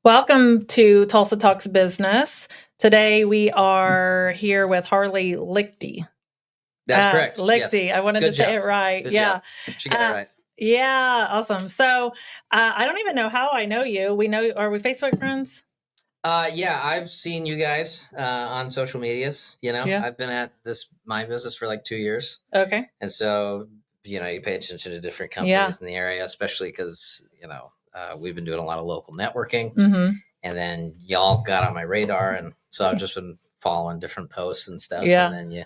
Welcome to Tulsa Talks Business. Today we are here with Harley Liechty. That's correct. Liechty. Yes. I wanted to say it right. Good yeah. job. She got it right. Yeah. Awesome. So I don't even know how I know you. Are we Facebook friends? Yeah, I've seen you guys on social medias. Yeah. I've been at my business for like 2 years. Okay. And so, you pay attention to different companies in the area, especially because, we've been doing a lot of local networking. Mm-hmm. And then y'all got on my radar. And so I've just been following different posts and stuff. Yeah. And then you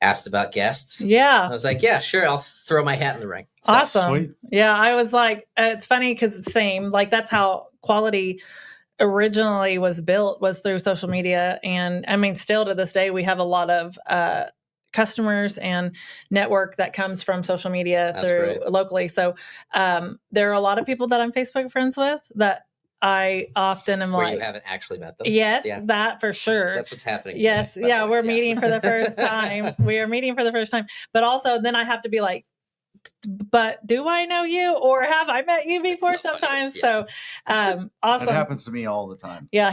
asked about guests. Yeah. I was like, yeah, sure. I'll throw my hat in the ring. So, Awesome. Sweet. Yeah. I was like, it's funny because it's the same. Like that's how quality originally was built, was through social media. And I mean, still to this day, we have a lot of customers and network that comes from social media. That's through great. Locally. So there are a lot of people that I'm Facebook friends with that I often am where like, you haven't actually met them. yes, Yeah. that for sure. That's what's happening. Yes. Tonight, by the way. We're meeting for the first time. We are meeting for the first time. But also then I have to be like, but do I know you or have I met you before sometimes? Yeah. So awesome. It happens to me all the time. Yeah,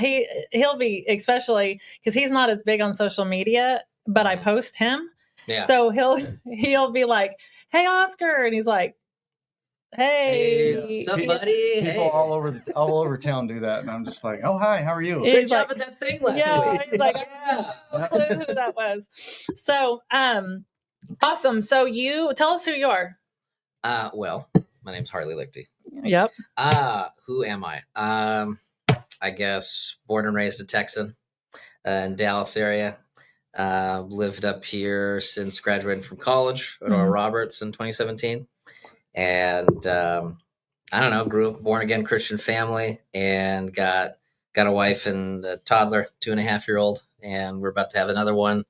he'll be, especially because he's not as big on social media, but I post him. Yeah. So he'll be like, "Hey, Oscar," and he's like, "Hey, what's up, buddy?" People all over town do that, and I'm just like, "Oh, hi, how are you?" Good job at that thing last week. He's like, no clue who that was. So, awesome. So you tell us who you are. Well, my name's Harley Liechty. Yep. Who am I? I guess born and raised a Texan in Dallas area. Lived up here since graduating from college at Oral Roberts in 2017. And I don't know, grew up born again Christian family and got a wife and a toddler, 2.5-year-old, and we're about to have another one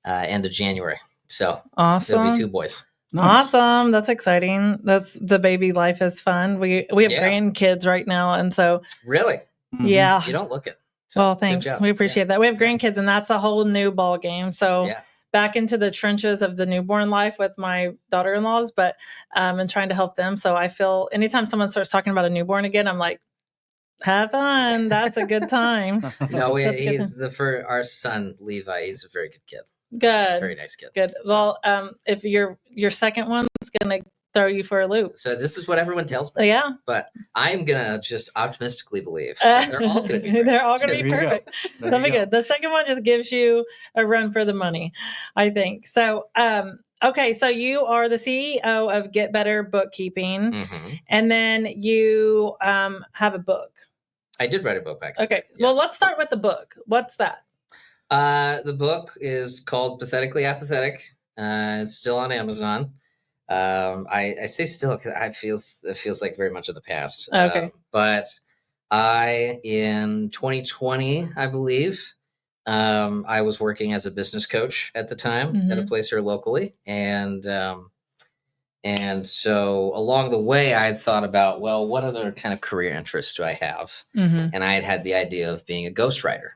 end of January. So awesome. There'll be 2 boys. Nice. Awesome. That's exciting. That's the baby life is fun. We have grandkids right now. And so really, yeah, you don't look it. So, well, thanks. We appreciate that. We have grandkids and that's a whole new ball game. So back into the trenches of the newborn life with my daughter-in-laws, but and trying to help them. So I feel anytime someone starts talking about a newborn again, I'm like, have fun. That's a good time. For our son, Levi, he's a very good kid. Good. Very nice kid. Good. So. Well, if your second one's going to throw you for a loop. So this is what everyone tells me. Yeah. But I'm going to just optimistically believe they're all going to be great. They're all going to be perfect. That'll be good. The second one just gives you a run for the money, I think. So, okay. So you are the CEO of Get Better Bookkeeping. Mm-hmm. And then you have a book. I did write a book back then. Okay. Yes. Well, let's start with the book. What's that? The book is called Pathetically Apathetic. It's still on Amazon. I say still because it feels like very much of the past. Okay. But in 2020, I believe, I was working as a business coach at the time at a place here locally. And so along the way, I had thought about, well, what other kind of career interests do I have? And I had the idea of being a ghostwriter.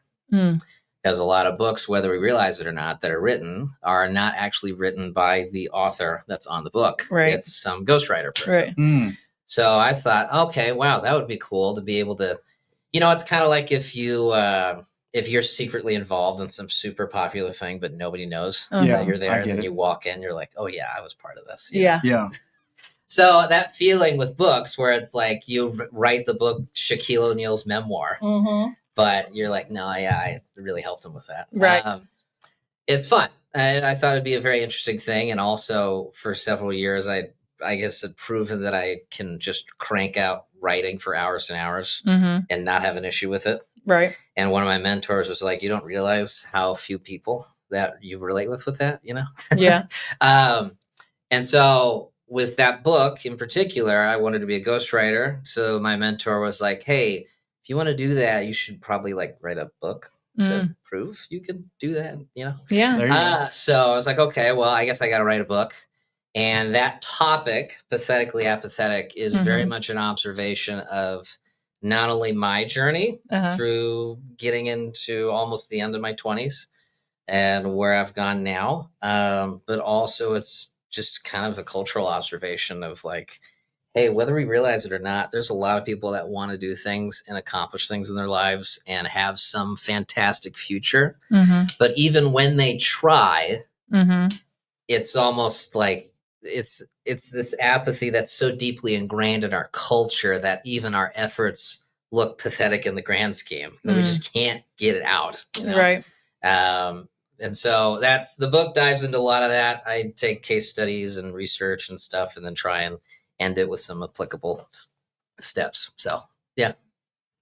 Because a lot of books, whether we realize it or not, that are written are not actually written by the author that's on the book. Right. It's some ghostwriter person. Right. So I thought, okay, wow, that would be cool to be able to, it's kind of like if you're secretly involved in some super popular thing, but nobody knows that you're there, and then you walk in, you're like, oh yeah, I was part of this. Yeah. Yeah. So that feeling with books where it's like you write the book Shaquille O'Neal's memoir. But you're like, no, yeah, I really helped him with that. Right. It's fun. And I thought it'd be a very interesting thing. And also for several years, I guess had proven that I can just crank out writing for hours and hours and not have an issue with it. Right. And one of my mentors was like, you don't realize how few people that you relate with that, Yeah. And so with that book in particular, I wanted to be a ghostwriter. So my mentor was like, hey, if you want to do that, you should probably write a book to prove you can do that, Yeah. There you go. So I was like, okay, well, I guess I got to write a book. And that topic, Pathetically Apathetic, is very much an observation of not only my journey through getting into almost the end of my 20s and where I've gone now, but also it's just kind of a cultural observation of hey, whether we realize it or not, there's a lot of people that want to do things and accomplish things in their lives and have some fantastic future. But even when they try, it's almost like it's this apathy that's so deeply ingrained in our culture that even our efforts look pathetic in the grand scheme. That we just can't get it out. You know? Right. And so that's the book dives into a lot of that. I take case studies and research and stuff and then try and end it with some applicable steps. So, yeah.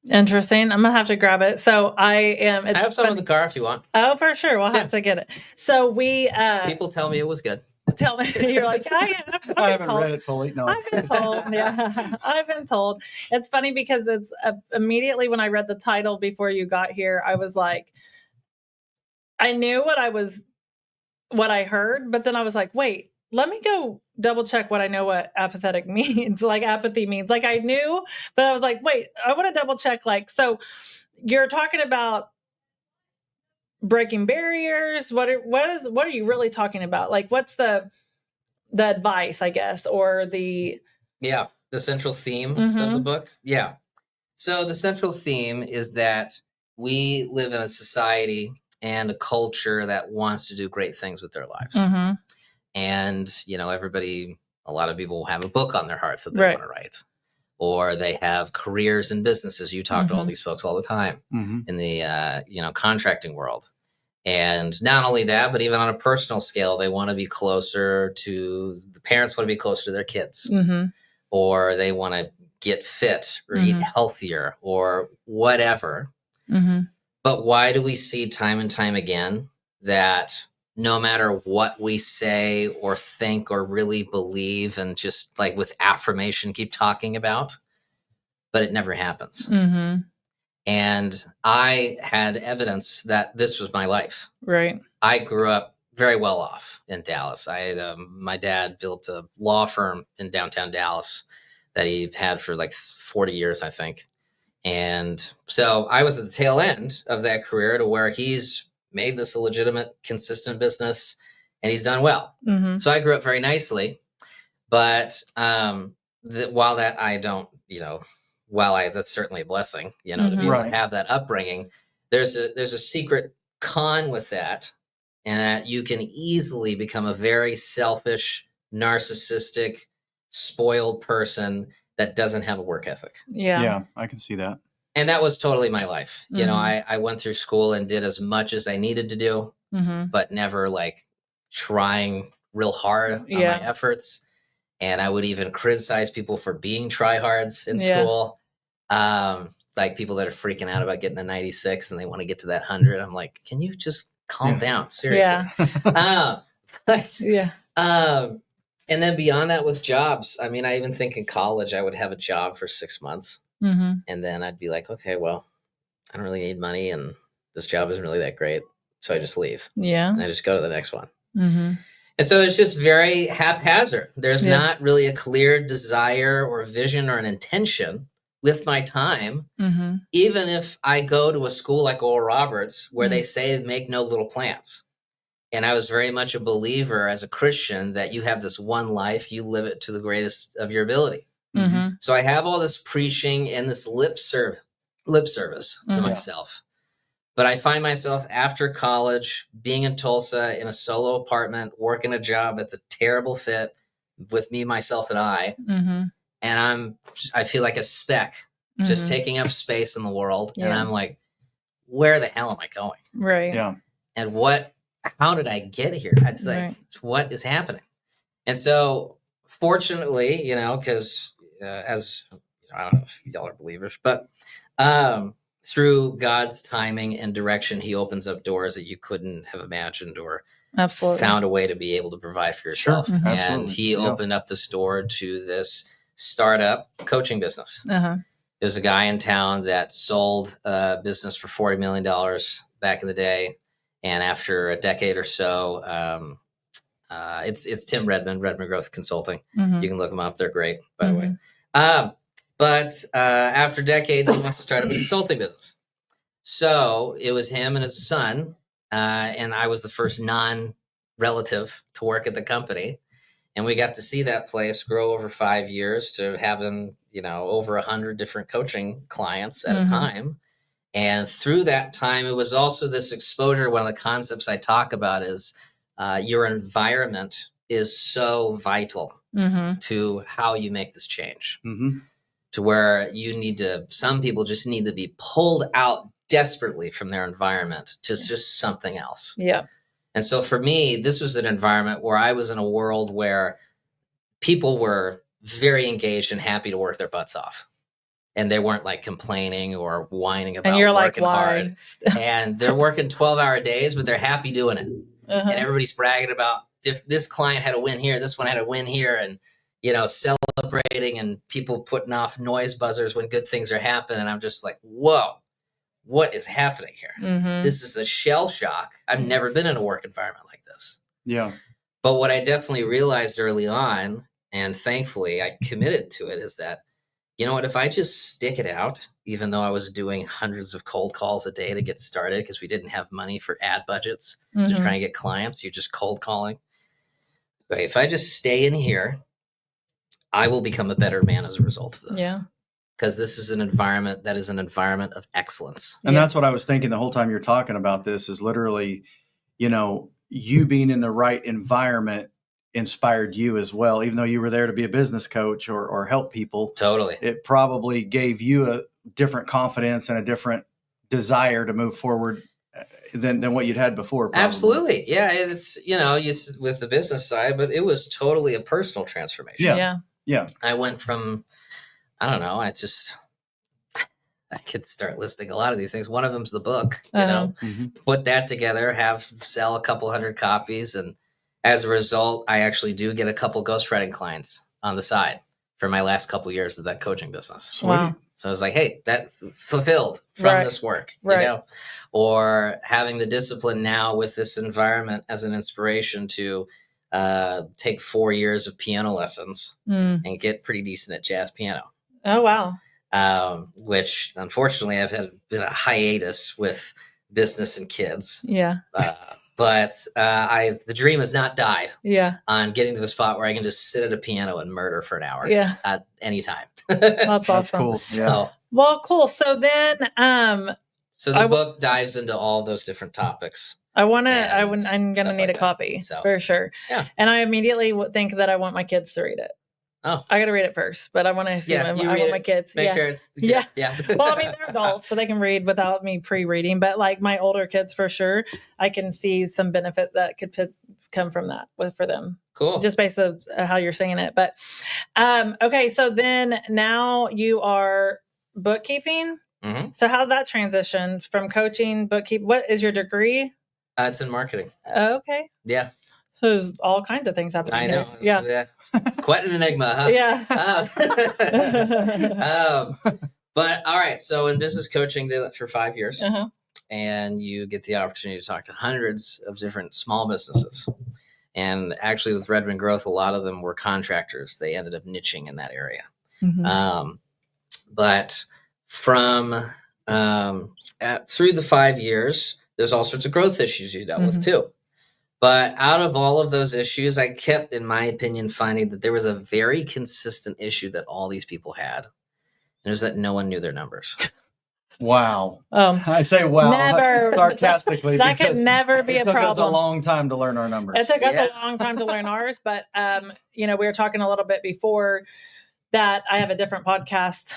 Interesting. I'm going to have to grab it. So I have some in the car if you want. Oh, for sure. We'll have to get it. So we, people tell me it was good. Tell me. You're like, I haven't read it fully. No, I've been told. Yeah, I've been told. It's funny because it's immediately when I read the title before you got here, I was like, I knew what I heard, but then I was like, wait, let me go double check what I know what apathetic means. Like apathy means. Like I knew, but I was like, wait, I want to double check. Like, so you're talking about breaking barriers. What are you really talking about? Like, what's the advice, I guess, or the central theme of the book? Yeah. So the central theme is that we live in a society and a culture that wants to do great things with their lives. And, you know, a lot of people have a book on their hearts that they want to write, or they have careers in businesses. You talk to all these folks all the time in the, contracting world. And not only that, but even on a personal scale, they want to be closer to the parents, want to be closer to their kids, or they want to get fit or eat healthier or whatever. But why do we see time and time again that no matter what we say or think or really believe and just like with affirmation keep talking about, but it never happens? And I had evidence that this was my life. Right. I grew up very well off in Dallas. My dad built a law firm in downtown Dallas that he had for like 40 years, I think. And so I was at the tail end of that career to where he's made this a legitimate, consistent business and he's done well. So I grew up very nicely. But while that I don't, that's certainly a blessing, to be able to have that upbringing, there's a secret con with that, and that you can easily become a very selfish, narcissistic, spoiled person that doesn't have a work ethic. Yeah, I can see that. And that was totally my life. I went through school and did as much as I needed to do, but never like trying real hard on my efforts. And I would even criticize people for being tryhards in school. Like people that are freaking out about getting a 96 and they want to get to that 100. I'm like, can you just calm down? Seriously. And then beyond that with jobs, I mean, I even think in college, I would have a job for 6 months. And then I'd be like, okay, well, I don't really need money and this job isn't really that great. So I just leave. And I just go to the next one. And so it's just very haphazard. There's not really a clear desire or vision or an intention with my time. Even if I go to a school like Oral Roberts, where they say make no little plans. And I was very much a believer as a Christian that you have this one life, you live it to the greatest of your ability. So I have all this preaching and this lip service to myself. But I find myself after college being in Tulsa in a solo apartment, working a job that's a terrible fit with me, myself, and I. And I feel like a speck just taking up space in the world. And I'm like, where the hell am I going? Right. Yeah. And how did I get here? It's like, what is happening? And so fortunately, because as I don't know if y'all are believers, but through God's timing and direction, he opens up doors that you couldn't have imagined or found a way to be able to provide for yourself. Sure. And he opened up this door to this startup coaching business. There's a guy in town that sold a business for $40 million back in the day. And after a decade or so, it's Tim Redmond Growth Consulting. You can look them up. They're great, by the way. But after decades, he wants to start a consulting business. So it was him and his son, and I was the first non-relative to work at the company. And we got to see that place grow over 5 years to having, over 100 different coaching clients at a time. And through that time, it was also this exposure. One of the concepts I talk about is your environment is so vital to how you make this change. To where some people just need to be pulled out desperately from their environment to just something else. Yeah. And so for me, this was an environment where I was in a world where people were very engaged and happy to work their butts off. And they weren't like complaining or whining about working hard. And they're working 12-hour days, but they're happy doing it. And everybody's bragging about this client had a win here, this one had a win here, and celebrating, and people putting off noise buzzers when good things are happening. And I'm just like, whoa, what is happening here? This is a shell shock. I've never been in a work environment like this. Yeah. But what I definitely realized early on, and thankfully I committed to it, is that, you know what, if I just stick it out, even though I was doing hundreds of cold calls a day to get started because we didn't have money for ad budgets to try and get clients, you're just cold calling. Okay, if I just stay in here, I will become a better man as a result of this. Yeah. Because this is an environment that is an environment of excellence. And that's what I was thinking the whole time you're talking about this, is literally, you being in the right environment inspired you as well. Even though you were there to be a business coach or help people. Totally. It probably gave you a different confidence and a different desire to move forward than what you'd had before. Probably. Absolutely. Yeah. It's, with the business side, but it was totally a personal transformation. Yeah. I went from, I don't know, I could start listing a lot of these things. One of them's the book, put that together, sell a couple hundred copies. And as a result, I actually do get a couple ghostwriting clients on the side for my last couple of years of that coaching business. Sweet. Wow. So I was like, hey, that's fulfilled from this work, or having the discipline now with this environment as an inspiration to take 4 years of piano lessons and get pretty decent at jazz piano. Oh, wow. Which unfortunately I've been a hiatus with business and kids. Yeah. But the dream has not died. Yeah. On getting to the spot where I can just sit at a piano and murder for an hour. Yeah. At any time. That's awesome. That's cool. So, well, cool. So then, so the book dives into all those different topics. I'm going to need a copy for sure. Yeah. And I immediately think that I want my kids to read it. Oh, I got to read it first, but I want to see. I want my kids. Make sure it's yeah. Well, I mean, yeah. they're adults, so they can read without me pre-reading. But like my older kids, for sure, I can see some benefit that could come from that for them. Cool. Just based on how you're saying it. But okay, so then now you are bookkeeping. Mm-hmm. So how did that transition from coaching, bookkeeping? What is your degree? It's in marketing. Okay. Yeah. So there's all kinds of things happening. I know. Here. Yeah. Quite an enigma, huh? Yeah. But all right. So in business coaching, did it for 5 years. And you get the opportunity to talk to hundreds of different small businesses. And actually with Redmond Growth, a lot of them were contractors. They ended up niching in that area. But from through the 5 years, there's all sorts of growth issues you dealt with too. But out of all of those issues, I kept, in my opinion, finding that there was a very consistent issue that all these people had. And it was that no one knew their numbers. Wow. I say wow never, sarcastically. That could never be a problem. It took us a long time to learn our numbers. It took us a long time to learn ours. But, we were talking a little bit before that I have a different podcast,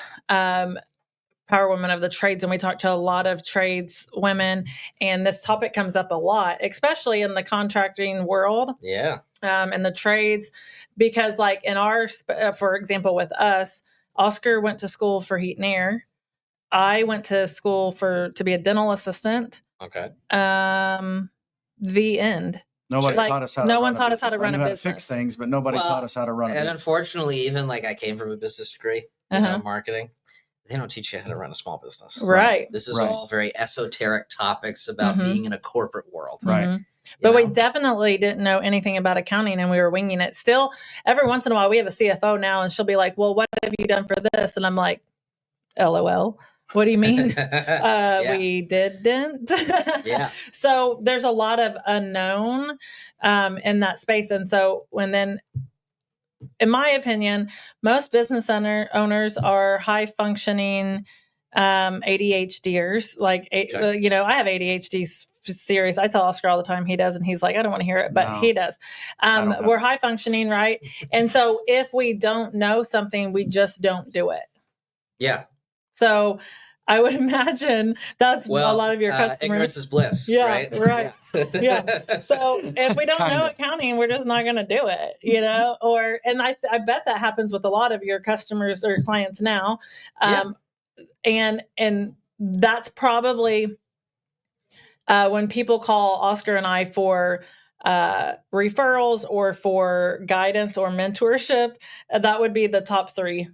Power Women of the Trades, and we talk to a lot of trades women, and this topic comes up a lot, especially in the contracting world. Yeah. And the trades, because like in for example, with us, Oscar went to school for heat and air. I went to school to be a dental assistant. Okay. The end. Nobody taught us how to no one taught us how to run a business. Fix things, but nobody taught us how to run a business. And unfortunately, even like I came from a business degree, marketing. They don't teach you how to run a small business. Right. This is all very esoteric topics about being in a corporate world. Right. But we definitely didn't know anything about accounting, and we were winging it. Still, every once in a while, we have a CFO now, and she'll be like, well, what have you done for this? And I'm like, LOL. What do you mean? We didn't. Yeah. So there's a lot of unknown in that space. And so when then in my opinion, most business owners are high functioning ADHDers. Like, you know, I have ADHD serious. I tell Oscar all the time, he does, and he's like, I don't want to hear it, but he does. We're high functioning, right? And so if we don't know something, we just don't do it. Yeah. So I would imagine that's a lot of your customers. Ignorance is bliss. Yeah, right. Yeah. So if we don't know accounting, we're just not going to do it, you know. And I bet that happens with a lot of your customers or clients now. And that's probably when people call Oscar and I for referrals or for guidance or mentorship, that would be the top 3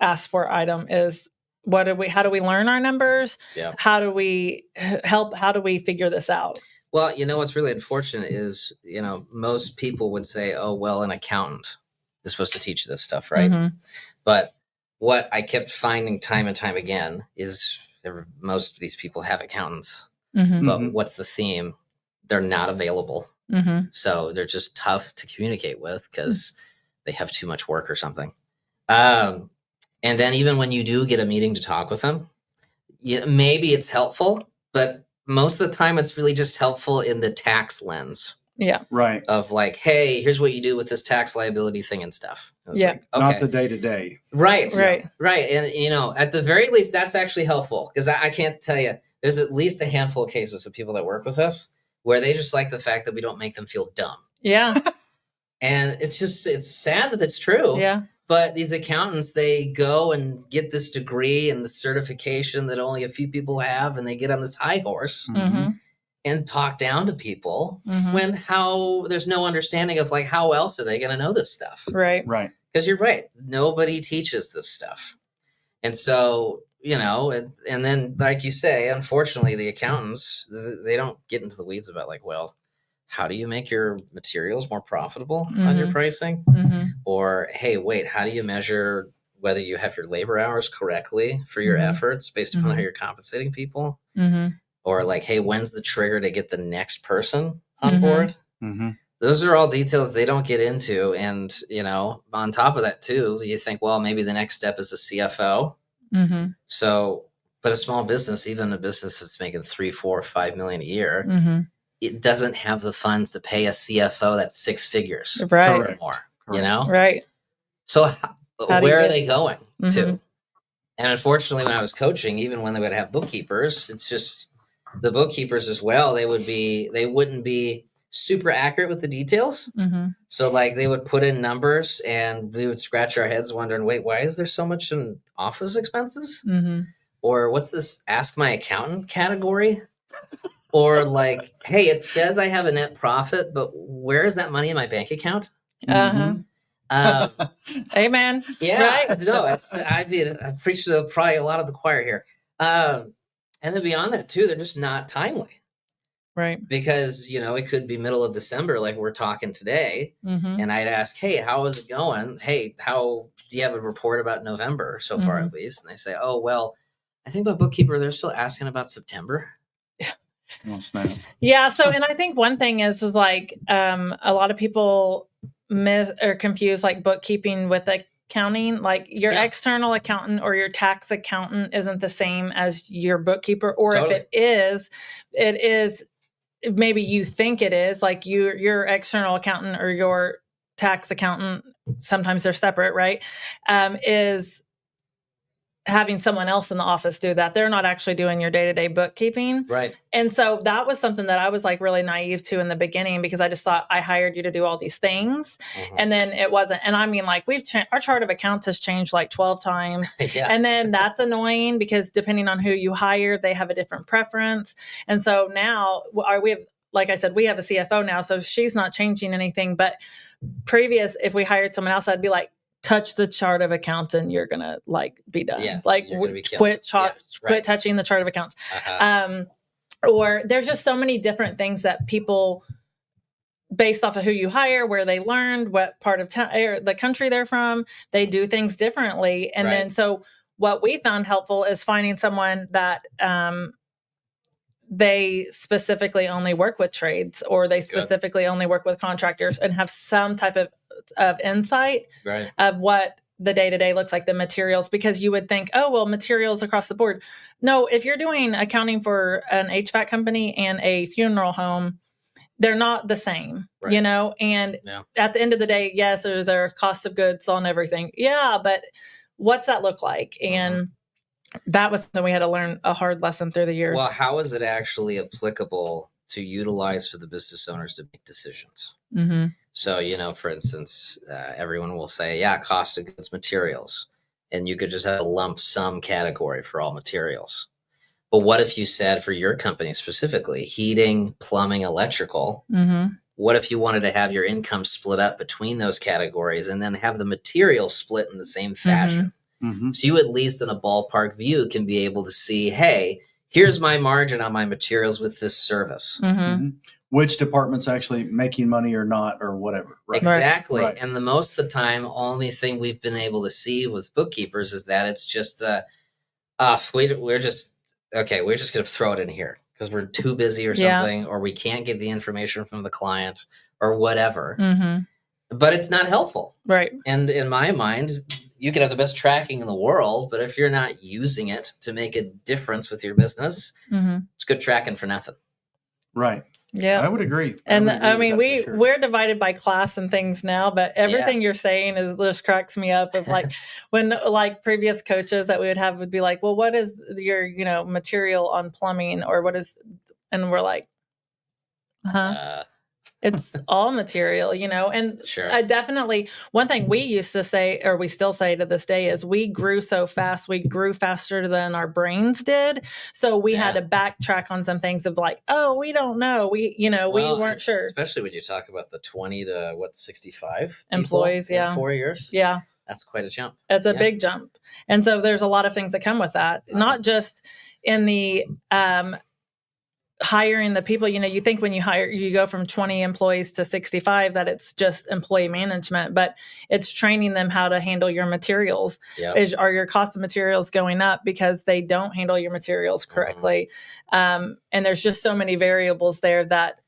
asked for item is how do we learn our numbers? Yeah. How do we help? How do we figure this out? Well, you know, what's really unfortunate is, you know, most people would say, oh, well, an accountant is supposed to teach you this stuff, right? Mm-hmm. But what I kept finding time and time again is most of these people have accountants. Mm-hmm. But what's the theme? They're not available. Mm-hmm. So they're just tough to communicate with because they have too much work or something. And then even when you do get a meeting to talk with them, maybe it's helpful, but most of the time it's really just helpful in the tax lens. Yeah. Right. Of like, hey, here's what you do with this tax liability thing and stuff. Yeah. Like, okay. Not the day-to-day. Right. Right. Right. And, you know, at the very least, that's actually helpful because I can't tell you, there's at least a handful of cases of people that work with us where they just like the fact that we don't make them feel dumb. Yeah. And it's sad that it's true. Yeah. But these accountants, they go and get this degree and the certification that only a few people have, and they get on this high horse Mm-hmm. and talk down to people Mm-hmm. when there's no understanding of like, how else are they going to know this stuff? Right. Right. Because you're right. Nobody teaches this stuff. And so, you know, and then like you say, unfortunately, the accountants, they don't get into the weeds about like, well, how do you make your materials more profitable on your pricing? Mm-hmm. Or, hey, wait, how do you measure whether you have your labor hours correctly for your efforts based upon how you're compensating people? Mm-hmm. Or like, hey, when's the trigger to get the next person on board? Mm-hmm. Those are all details they don't get into. And, you know, on top of that, too, you think, well, maybe the next step is a CFO. Mm-hmm. So, but a small business, even a business that's making $3, $4, $5 million a year, it doesn't have the funds to pay a CFO that's 6 figures right. or more, you know? Right. So where are they going to? And unfortunately, when I was coaching, even when they would have bookkeepers, it's just the bookkeepers as well. They wouldn't be super accurate with the details. So like they would put in numbers and we would scratch our heads wondering, wait, why is there so much in office expenses? Or what's this ask my accountant category? Or like, hey, it says I have a net profit, but where is that money in my bank account? Amen. Yeah, right? No, I preach to probably a lot of the choir here. And then beyond that too, they're just not timely. Right. Because, you know, it could be middle of December, like we're talking today. And I'd ask, hey, how is it going? Hey, do you have a report about November so far at least? And they say, oh, well, I think my bookkeeper, they're still asking about September. Oh, snap. Yeah. So, and I think one thing is like a lot of people miss or confuse like bookkeeping with accounting. Like your external accountant or your tax accountant isn't the same as your bookkeeper. Or if it is maybe you think it is like your external accountant or your tax accountant. Sometimes they're separate, right? Is having someone else in the office do that. They're not actually doing your day-to-day bookkeeping. Right. And so that was something that I was like really naive to in the beginning because I just thought I hired you to do all these things. And then it wasn't. And I mean, like our chart of accounts has changed like 12 times. And then that's annoying because depending on who you hire, they have a different preference. And so now like I said, we have a CFO now, so she's not changing anything. But previous, if we hired someone else, I'd be like, touch the chart of accounts and you're going to like be done. Yeah, like quit touching the chart of accounts. Or there's just so many different things that people, based off of who you hire, where they learned, what part of town or the country they're from, they do things differently. And then, so what we found helpful is finding someone that, they specifically only work with trades or they specifically only work with contractors and have some type of of insight of what the day-to-day looks like, the materials, because you would think, oh, well, materials across the board. No, if you're doing accounting for an HVAC company and a funeral home, they're not the same, you know? And at the end of the day, yes, there's their cost of goods on everything. Yeah. But what's that look like? And that was something we had to learn a hard lesson through the years. Well, how is it actually applicable to utilize for the business owners to make decisions? So, you know, for instance, everyone will say, cost of goods, materials. And you could just have a lump sum category for all materials. But what if you said for your company specifically, heating, plumbing, electrical, what if you wanted to have your income split up between those categories and then have the materials split in the same fashion? So you, at least in a ballpark view, can be able to see, hey, here's my margin on my materials with this service. Which department's actually making money or not, or whatever. Exactly. And the most of the time, only thing we've been able to see with bookkeepers is that it's just we're just going to throw it in here because we're too busy or something, or we can't get the information from the client or whatever. But it's not helpful. And in my mind, you could have the best tracking in the world, but if you're not using it to make a difference with your business, it's good tracking for nothing. Yeah, I would agree. And I mean, we're divided by class and things now, but everything you're saying just cracks me up. Of like when like previous coaches that we would have would be like, well, what is your, material on plumbing, or what is, and we're like, it's all material, and I definitely, one thing we used to say, or we still say to this day, is we grew so fast. We grew faster than our brains did. So we had to backtrack on some things of like, oh, we don't know. We weren't sure. Especially when you talk about the 20 to 65 employees in 4 years. Yeah. That's quite a jump. It's a big jump. And so there's a lot of things that come with that, not just in the, hiring the people, you think when you go from 20 employees to 65, that it's just employee management, but it's training them how to handle your materials. Are your cost of materials going up because they don't handle your materials correctly? And there's just so many variables there that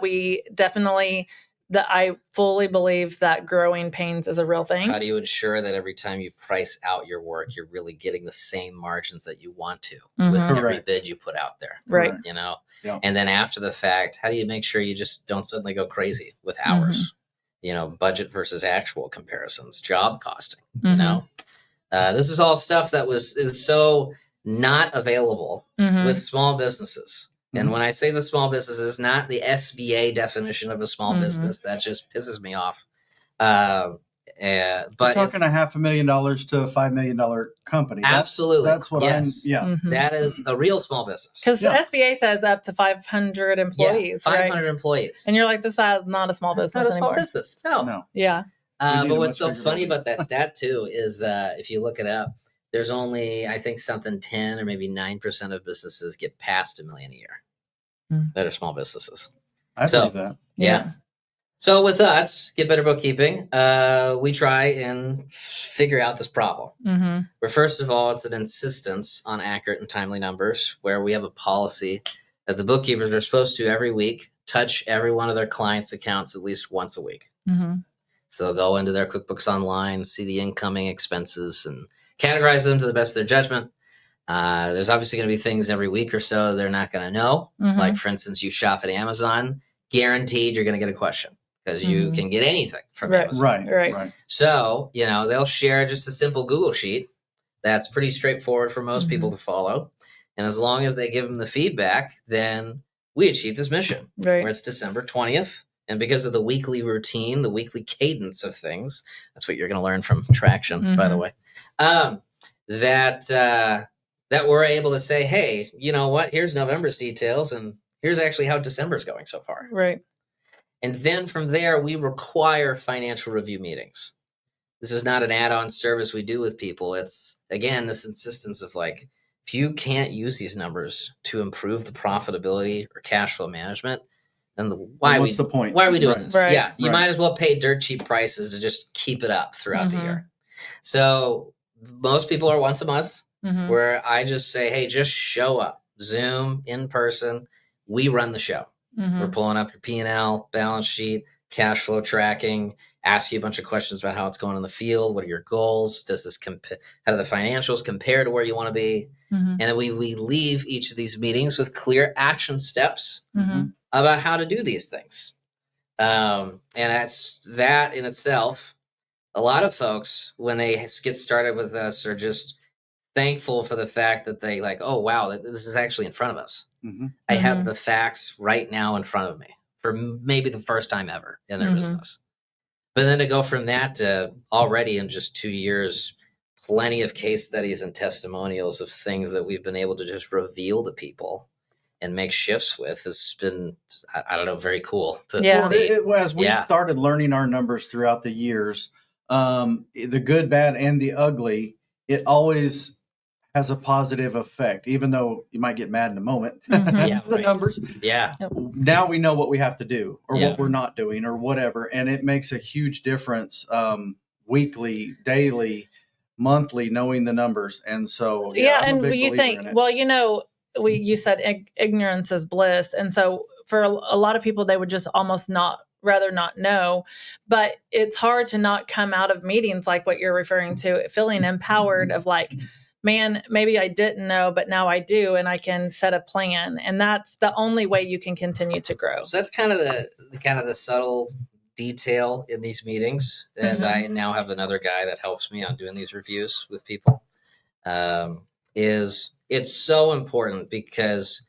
we definitely, that I fully believe that growing pains is a real thing. How do you ensure that every time you price out your work, you're really getting the same margins that you want to with every bid you put out there? And then after the fact, how do you make sure you just don't suddenly go crazy with hours? Budget versus actual comparisons, job costing, this is all stuff that is so not available with small businesses. And when I say the small businesses, not the SBA definition of a small business, that just pisses me off. But we're talking $500,000 to a $5 million company. Absolutely. That's what that is a real small business. Because the SBA says up to 500 employees. 500 employees. And you're like, this is not a small business anymore. Not a small business. No. Yeah. But what's so funny about that stat too is if you look it up, there's only, I think, something 10 or maybe 9% of businesses get past $1 million a year that are small businesses. I believe that. Yeah. So with us, Get Better Bookkeeping, we try and figure out this problem. Where first of all, it's an insistence on accurate and timely numbers, where we have a policy that the bookkeepers are supposed to every week touch every one of their clients' accounts at least once a week. So they'll go into their QuickBooks Online, see the incoming expenses, and categorize them to the best of their judgment. There's obviously going to be things every week or so they're not going to know. Like, for instance, you shop at Amazon, guaranteed you're going to get a question because you can get anything from Amazon. Right. So, they'll share just a simple Google sheet that's pretty straightforward for most people to follow. And as long as they give them the feedback, then we achieve this mission where it's December 20th. And because of the weekly routine, the weekly cadence of things, that's what you're going to learn from Traction, by the way, that we're able to say, hey, you know what? Here's November's details, and here's actually how December's going so far. And then from there, we require financial review meetings. This is not an add-on service we do with people. It's, again, this insistence of like, if you can't use these numbers to improve the profitability or cash flow management, then what's the point? Why are we doing this? You might as well pay dirt cheap prices to just keep it up throughout the year. So most people are once a month where I just say, hey, just show up, Zoom, in person. We run the show. We're pulling up your P&L, balance sheet, cash flow tracking, ask you a bunch of questions about how it's going in the field. What are your goals? Does this how do the financials compare to where you want to be? Mm-hmm. And then we leave each of these meetings with clear action steps Mm-hmm. about how to do these things. And that in itself, a lot of folks, when they get started with us, are just thankful for the fact that they like, oh, wow, this is actually in front of us. Mm-hmm. I have the facts right now in front of me for maybe the first time ever in their business. But then to go from that to already in just 2 years, plenty of case studies and testimonials of things that we've been able to just reveal to people and make shifts with has been, I don't know, very cool. As we started learning our numbers throughout the years, the good, bad, and the ugly, it always has a positive effect, even though you might get mad in a moment. The numbers. Yeah. Now we know what we have to do or what we're not doing or whatever. And it makes a huge difference weekly, daily, monthly, knowing the numbers. And so, and you think, well, you said ignorance is bliss. And so for a lot of people, they would just almost rather not know, but it's hard to not come out of meetings like what you're referring to, feeling empowered of like, man, maybe I didn't know, but now I do, and I can set a plan. And that's the only way you can continue to grow. So that's kind of the subtle detail in these meetings. And I now have another guy that helps me on doing these reviews with people. Is it's so important because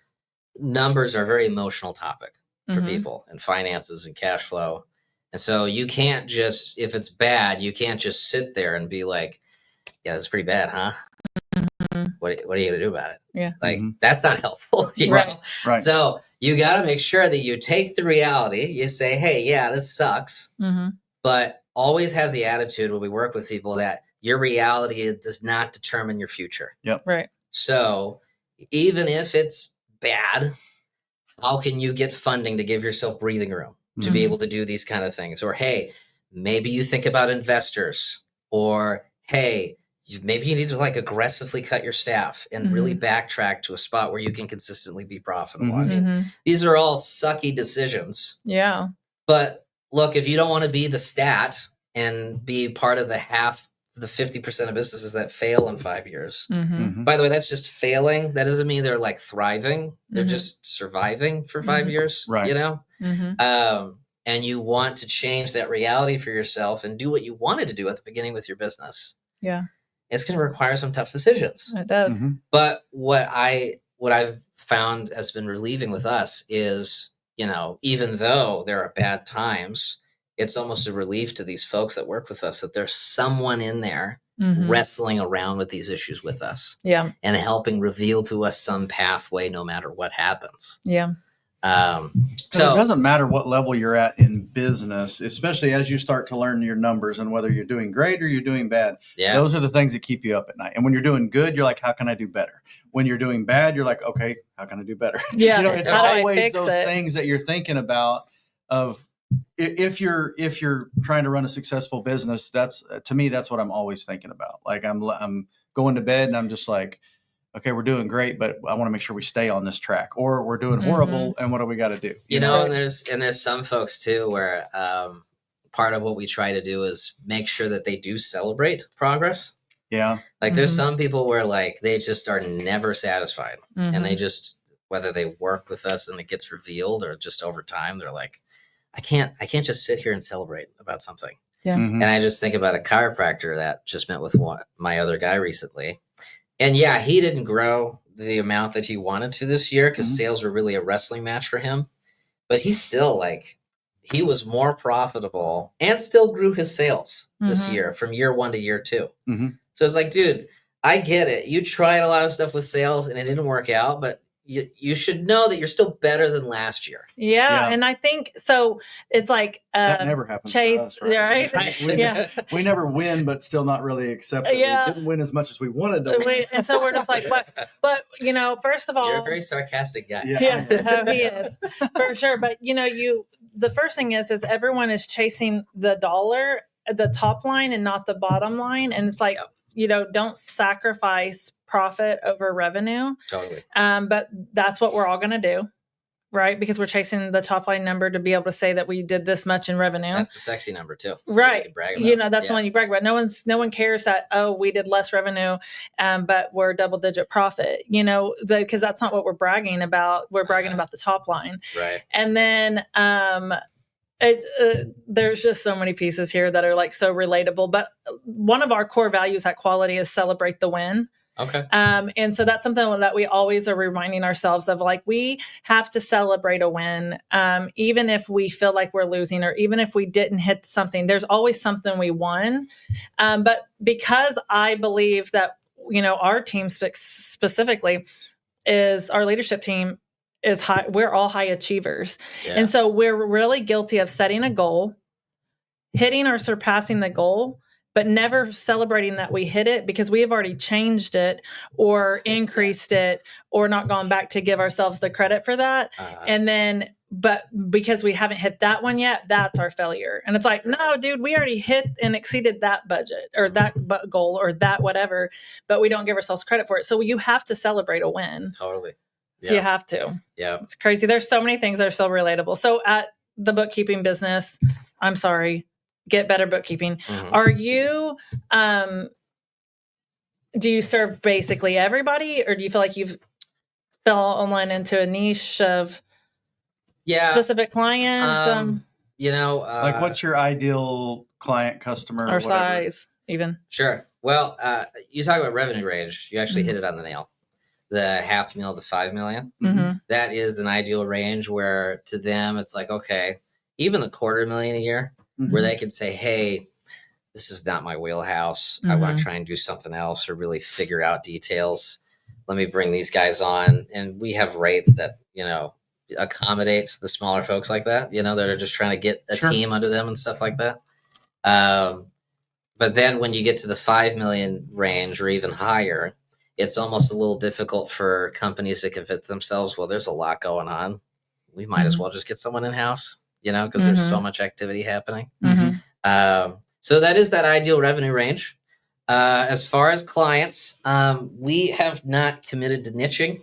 numbers are a very emotional topic for people, and finances and cash flow. And so you can't just, if it's bad, you can't just sit there and be like, yeah, that's pretty bad, huh? What are you going to do about it? Yeah. Like, that's not helpful. You know? Right. So you got to make sure that you take the reality. You say, hey, yeah, this sucks. But always have the attitude when we work with people that your reality does not determine your future. Yep. Right. So even if it's bad, how can you get funding to give yourself breathing room to be able to do these kind of things? Or, hey, maybe you think about investors, or, hey, maybe you need to like aggressively cut your staff and really backtrack to a spot where you can consistently be profitable. I mean, these are all sucky decisions. Yeah. But look, if you don't want to be the stat and be part of the 50% of businesses that fail in 5 years, by the way, that's just failing. That doesn't mean they're like thriving. They're just surviving for 5 years, right. And you want to change that reality for yourself and do what you wanted to do at the beginning with your business. Yeah. It's going to require some tough decisions. It does. But what I've found has been relieving with us is, even though there are bad times, it's almost a relief to these folks that work with us that there's someone in there wrestling around with these issues with us. Yeah. And helping reveal to us some pathway no matter what happens. Yeah. So it doesn't matter what level you're at in business, especially as you start to learn your numbers and whether you're doing great or you're doing bad. Yeah. Those are the things that keep you up at night. And when you're doing good, you're like, how can I do better? When you're doing bad, you're like, okay, how can I do better? Yeah. It's always those things that you're thinking about of if you're trying to run a successful business. That's to me, that's what I'm always thinking about. Like I'm going to bed and I'm just like, okay, we're doing great, but I want to make sure we stay on this track, or we're doing horrible. And what do we got to do? You know, and there's some folks too, where part of what we try to do is make sure that they do celebrate progress. Yeah. Like there's some people where like, they just are never satisfied and they just, whether they work with us and it gets revealed or just over time, they're like, I can't just sit here and celebrate about something. Yeah. And I just think about a chiropractor that just met with my other guy recently. And yeah, he didn't grow the amount that he wanted to this year because sales were really a wrestling match for him. But he's still like, he was more profitable and still grew his sales this year from year 1 to year 2. So it's like, dude, I get it. You tried a lot of stuff with sales and it didn't work out, but you should know that you're still better than last year. Yeah. And I think so. It's like that never happens Chase, to us, right? Right? We never win, but still not really accept it. Yeah. We didn't win as much as we wanted to win. And so we're just like, but first of all, you're a very sarcastic guy. Yeah, he is for sure. But the first thing is everyone is chasing the dollar, the top line, and not the bottom line. And it's like, don't sacrifice profit over revenue. Totally. But that's what we're all going to do. right? Because we're chasing the top line number to be able to say that we did this much in revenue. That's the sexy number too. Right. You can brag about. That's the one you brag about. No one cares that, we did less revenue, but we're double digit profit, because that's not what we're bragging about. We're bragging about the top line. Right. And then, there's just so many pieces here that are like so relatable, but one of our core values at Quality is celebrate the win. Okay. And so that's something that we always are reminding ourselves of, like, we have to celebrate a win. Even if we feel like we're losing, or even if we didn't hit something, there's always something we won. But because I believe that, our team specifically is our leadership team is high. We're all high achievers. Yeah. And so we're really guilty of setting a goal, hitting or surpassing the goal, but never celebrating that we hit it, because we have already changed it or increased it or not gone back to give ourselves the credit for that. And then, but because we haven't hit that one yet, that's our failure. And it's like, no, dude, we already hit and exceeded that budget or that goal or that whatever, but we don't give ourselves credit for it. So you have to celebrate a win. Totally. So you have to. Yeah. It's crazy. There's so many things that are so relatable. So at the bookkeeping business, Get Better Bookkeeping. Mm-hmm. Are you, do you serve basically everybody, or do you feel like you've fallen into a niche of specific clients? Like, what's your ideal client, customer, or size even? Sure. Well, you talk about revenue range. You actually hit it on the nail. The $500,000 to $5 million. Mm-hmm. That is an ideal range where to them it's like, okay, even the $250,000 a year, where they can say, hey, this is not my wheelhouse. I want to try and do something else or really figure out details. Let me bring these guys on. And we have rates that, accommodate the smaller folks like that, that are just trying to get a team under them and stuff like that. But then when you get to the 5 million range or even higher, it's almost a little difficult for companies to convince themselves, well, there's a lot going on. We might as well just get someone in-house, because there's so much activity happening. So that is that ideal revenue range. As far as clients, we have not committed to niching.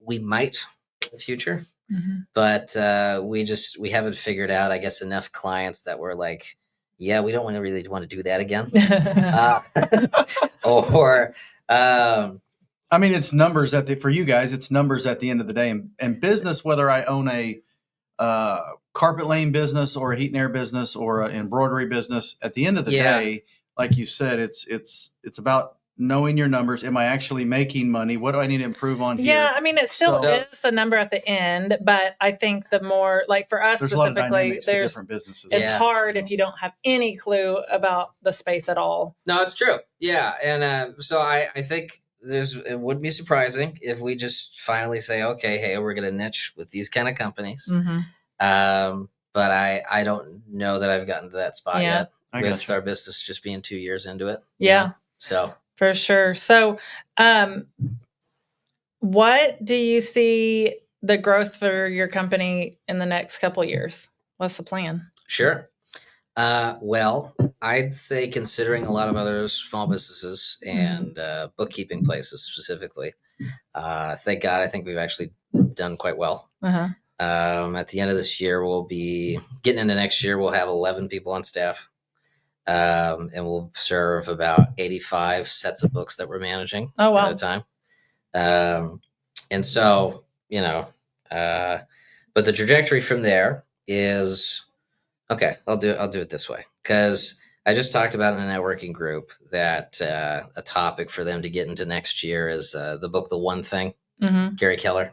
We might in the future, but we haven't figured out, I guess, enough clients that we're like, yeah, we don't really want to do that again. It's numbers for you guys, it's numbers at the end of the day. And business, whether I own a carpet laying business or a heat and air business or an embroidery business, at the end of the day, like you said, it's about knowing your numbers. Am I actually making money? What do I need to improve on here? Yeah, it still is a number at the end, but I think the more, like for us specifically, there's different businesses. It's hard if you don't have any clue about the space at all. No, it's true. Yeah, and so I think it wouldn't be surprising if we just finally say, okay, hey, we're going to niche with these kind of companies. But I don't know that I've gotten to that spot yet with our business just being 2 years into it. Yeah. So. For sure. So, what do you see the growth for your company in the next couple of years? What's the plan? Sure. Well, I'd say considering a lot of other small businesses and bookkeeping places specifically, thank God, I think we've actually done quite well. At the end of this year, we'll be getting into next year. We'll have 11 people on staff. And we'll serve about 85 sets of books that we're managing at a time. And so, but the trajectory from there is, okay, I'll do it this way. Because I just talked about in a networking group that a topic for them to get into next year is the book, The One Thing, Gary Keller.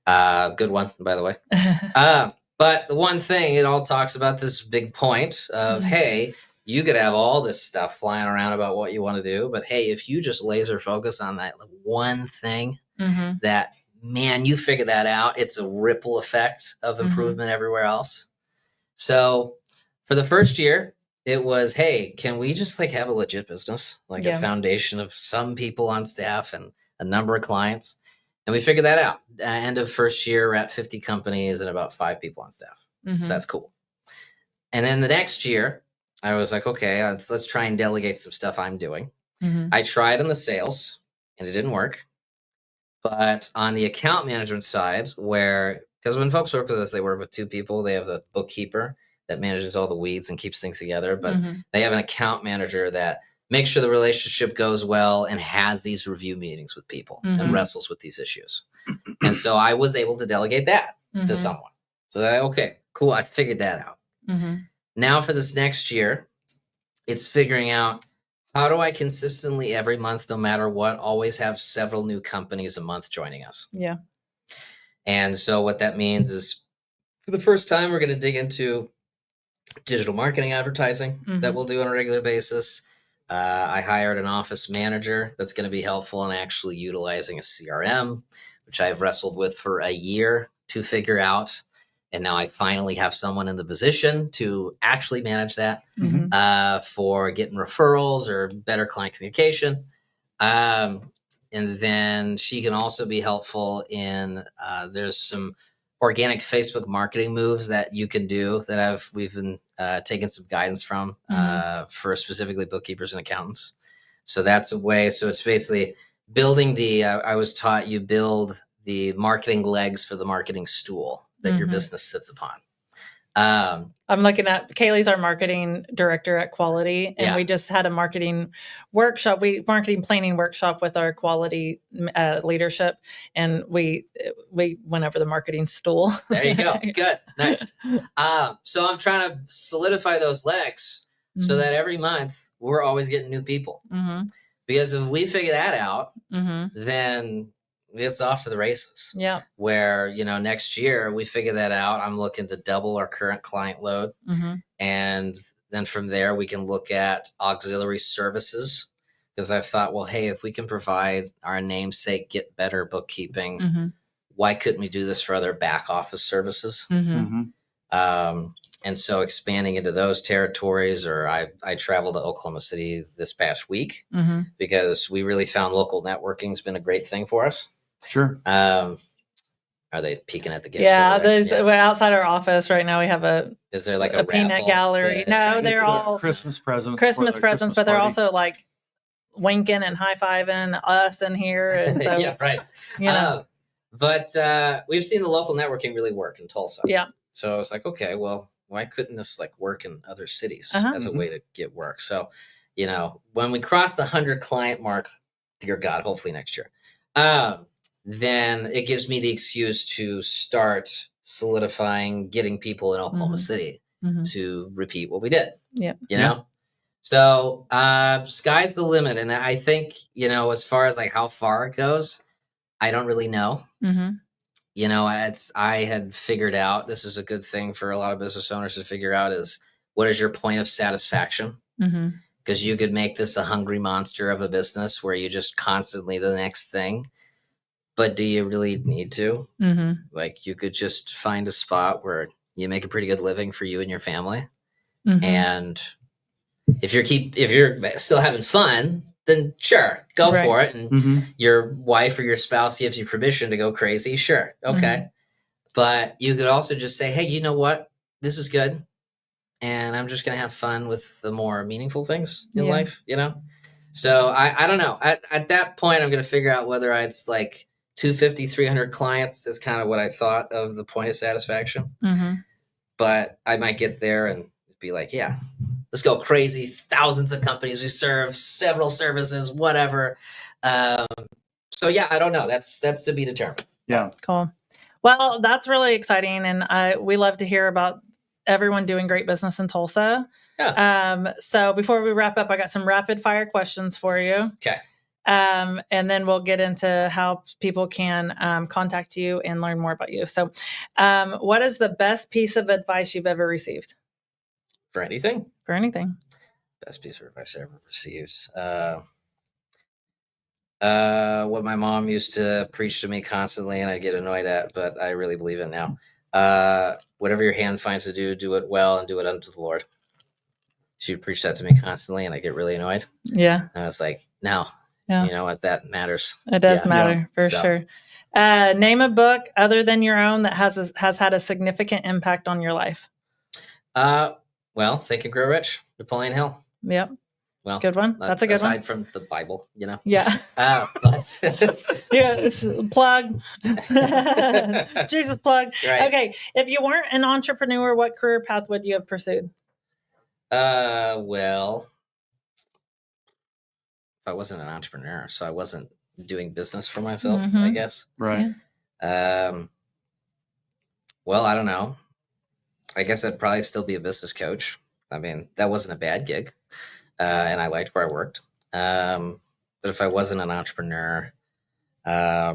Good one, by the way. But The One Thing, it all talks about this big point of, hey, you could have all this stuff flying around about what you want to do, but hey, if you just laser focus on that one thing, that, man, you figure that out, it's a ripple effect of improvement everywhere else. So for the first year, it was, hey, can we just have a legit business, a foundation of some people on staff and a number of clients? And we figured that out. End of first year, we're at 50 companies and about 5 people on staff. So that's cool. And then the next year, I was like, okay, let's try and delegate some stuff I'm doing. I tried on the sales and it didn't work. But on the account management side, because when folks work with us, they work with two people. They have the bookkeeper that manages all the weeds and keeps things together, but they have an account manager that makes sure the relationship goes well and has these review meetings with people and wrestles with these issues. And so I was able to delegate that to someone. So okay, cool. I figured that out. Now for this next year, it's figuring out, how do I consistently every month, no matter what, always have several new companies a month joining us? Yeah. And so what that means is, for the first time, we're going to dig into digital marketing advertising that we'll do on a regular basis. I hired an office manager that's going to be helpful in actually utilizing a CRM, which I've wrestled with for a year to figure out. And now I finally have someone in the position to actually manage that for getting referrals or better client communication. And then she can also be helpful in, there's some organic Facebook marketing moves that you can do that we've been taking some guidance from for specifically bookkeepers and accountants. So that's a way. So it's basically building I was taught you build the marketing legs for the marketing stool that your business sits upon. I'm looking at Kaylee's our marketing director at Quality, and we just had a marketing planning workshop with our quality leadership, and we went over the marketing stool. There you go. Good. Nice. So I'm trying to solidify those legs so that every month we're always getting new people. Because if we figure that out, then it's off to the races. Yeah. Where, next year we figure that out, I'm looking to double our current client load. And then from there, we can look at auxiliary services, because I've thought, well, hey, if we can provide our namesake Get Better Bookkeeping, why couldn't we do this for other back office services? And so expanding into those territories, or I traveled to Oklahoma City this past week because we really found local networking has been a great thing for us. Sure. Are they peeking at the gifts? Yeah, we're outside our office right now. We have is there like a peanut gallery? No, they're all Christmas presents. But they're also like winking and high-fiving us in here. And so, yeah, right. But we've seen the local networking really work in Tulsa. Yeah. So it's like, okay, well, why couldn't this work in other cities as a way to get work? So, when we cross the 100 client mark, dear God, hopefully next year, then it gives me the excuse to start solidifying, getting people in Oklahoma City to repeat what we did. Yeah. You know? So sky's the limit. And I think, as far as how far it goes, I don't really know. I had figured out, this is a good thing for a lot of business owners to figure out, is what is your point of satisfaction? Because you could make this a hungry monster of a business where you just constantly the next thing. But do you really need to? You could just find a spot where you make a pretty good living for you and your family. And if you're still having fun, then sure, go for it. And your wife or your spouse gives you permission to go crazy. Sure. Okay. But you could also just say, hey, you know what? This is good. And I'm just going to have fun with the more meaningful things in life, So I don't know. At that point, I'm going to figure out whether it's 250, 300 clients is kind of what I thought of the point of satisfaction. But I might get there and be like, yeah, let's go crazy. Thousands of companies we serve, several services, whatever. So yeah, I don't know. That's to be determined. Yeah. Cool. Well, that's really exciting. And we love to hear about everyone doing great business in Tulsa. Yeah. So before we wrap up, I got some rapid fire questions for you. Okay. And then we'll get into how people can contact you and learn more about you. So what is the best piece of advice you've ever received? For anything? For anything. Best piece of advice I ever received. What my mom used to preach to me constantly and I get annoyed at, but I really believe it now. Whatever your hand finds to do, do it well and do it unto the Lord. She would preach that to me constantly and I get really annoyed. Yeah. And I was like, no. Yeah. You know what? That matters. It does matter for sure. Name a book other than your own that has had a significant impact on your life. Well, Think and Grow Rich, Napoleon Hill. Yep. Well, good one. That's a good one. Aside from the Bible, Yeah. But yeah, plug. Jesus plug. Right. Okay. If you weren't an entrepreneur, what career path would you have pursued? Well, if I wasn't an entrepreneur, so I wasn't doing business for myself, I guess. Right. Well, I don't know. I guess I'd probably still be a business coach. I mean, that wasn't a bad gig. And I liked where I worked. But if I wasn't an entrepreneur, I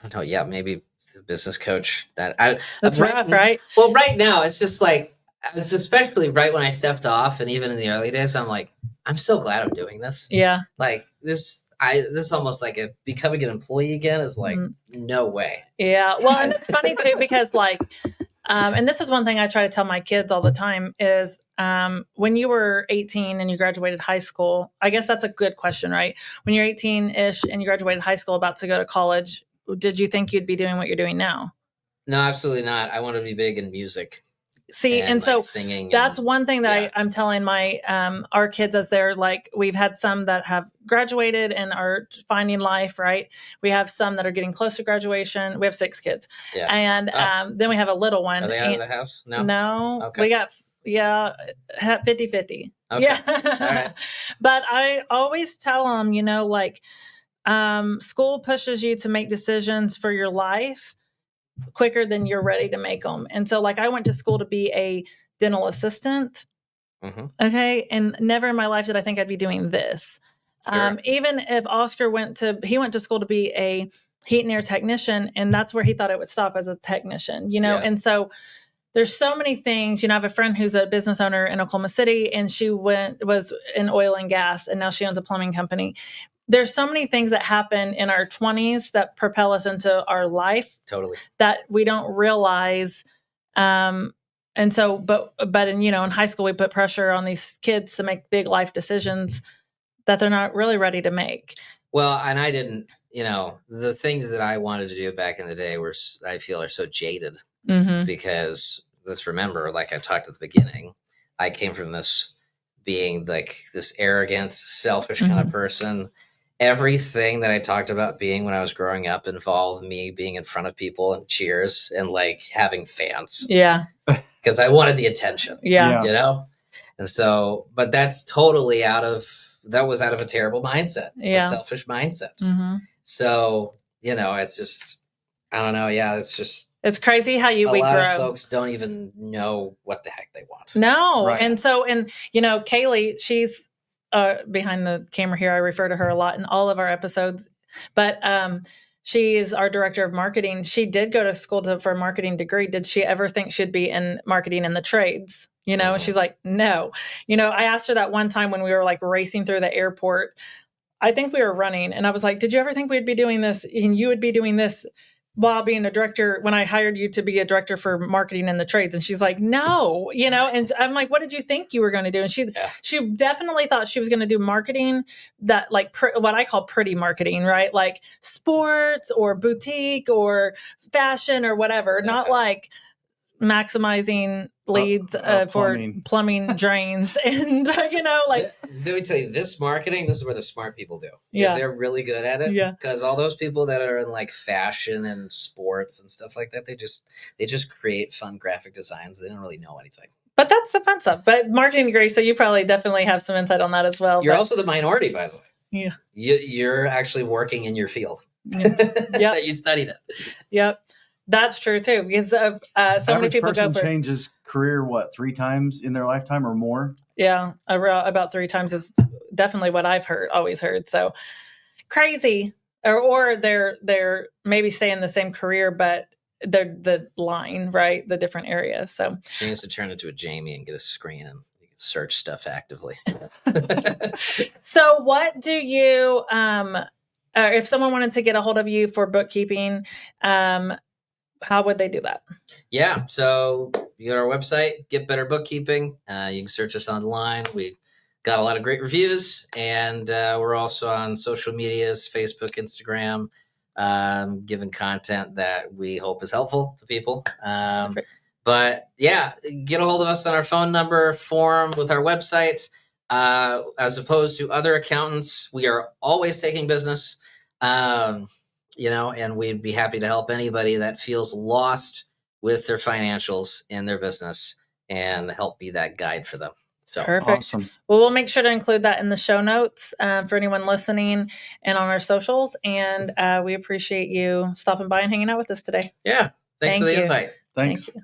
don't know. Yeah, maybe the business coach. That's rough, right? Well, right now it's just like, it's especially right when I stepped off, and even in the early days, I'm like, I'm so glad I'm doing this. Yeah. Like this is almost like becoming an employee again is like, no way. Yeah. Well, and it's funny too, because like, and this is one thing I try to tell my kids all the time is when you were 18 and you graduated high school, I guess that's a good question, right? When you're 18-ish and you graduated high school about to go to college, did you think you'd be doing what you're doing now? No, absolutely not. I want to be big in music. See, and so singing, that's one thing that I'm telling my our kids as they're like, we've had some that have graduated and are finding life, right? We have some that are getting close to graduation. We have 6 kids. Yeah. And then we have a little one. Are they out of the house? No. Okay. We got 50-50. Okay. Yeah. All right. But I always tell them, like school pushes you to make decisions for your life quicker than you're ready to make them. And so like I went to school to be a dental assistant. Okay. And never in my life did I think I'd be doing this. Sure. Even if Oscar went to school to be a heat and air technician, and that's where he thought it would stop as a technician, And so there's so many things, I have a friend who's a business owner in Oklahoma City, and she was in oil and gas, and now she owns a plumbing company. There's so many things that happen in our 20s that propel us into our life. Totally. That we don't realize. And so, but in high school, we put pressure on these kids to make big life decisions that they're not really ready to make. Well, and I didn't, the things that I wanted to do back in the day I feel are so jaded because let's remember, like I talked at the beginning, I came from this being like this arrogant, selfish kind of person. Everything that I talked about being when I was growing up involved me being in front of people and cheers and like having fans. Yeah. Because I wanted the attention. Yeah. And so, but that's totally out of a terrible mindset, a selfish mindset. So, it's just, I don't know. Yeah. It's crazy how we grow. A lot of folks don't even know what the heck they want. No. Right. And so, Kaylee, she's, behind the camera here, I refer to her a lot in all of our episodes, but she is our director of marketing. She did go to school for a marketing degree. Did she ever think she'd be in marketing in the trades? And she's like, no. I asked her that one time when we were like racing through the airport. I think we were running, and I was like, did you ever think we'd be doing this and you would be doing this while being a director when I hired you to be a director for marketing in the trades? And she's like, no, and I'm like, what did you think you were going to do? And she definitely thought she was going to do marketing that like what I call pretty marketing, right? Like sports or boutique or fashion or whatever, not like maximizing leads for plumbing drains. And, like, let me tell you, this marketing, this is where the smart people do. Yeah. If they're really good at it. Yeah. Because all those people that are in like fashion and sports and stuff like that, they just create fun graphic designs. They don't really know anything. But that's the fun stuff. But marketing degree, so you probably definitely have some insight on that as well. You're also the minority, by the way. Yeah. You're actually working in your field. Yeah. That you studied it. Yep. That's true too, because so many people go for changes career 3 times in their lifetime or more. Yeah, about 3 times is definitely what I've always heard. So crazy, or they're maybe stay in the same career, but they're the line, right? The different areas. So she needs to turn into a Jamie and get a screen and you can search stuff actively. So what do you if someone wanted to get a hold of you for bookkeeping, how would they do that? Yeah. So you go to our website, Get Better Bookkeeping. You can search us online. We got a lot of great reviews, and we're also on social medias, Facebook, Instagram, giving content that we hope is helpful to people. But yeah, get a hold of us on our phone number, form with our website. as opposed to other accountants, we are always taking business, and we'd be happy to help anybody that feels lost with their financials in their business and help be that guide for them. So perfect. Awesome. Well, we'll make sure to include that in the show notes for anyone listening and on our socials. And we appreciate you stopping by and hanging out with us today. Yeah. Thanks for the invite. Thanks. Thank you.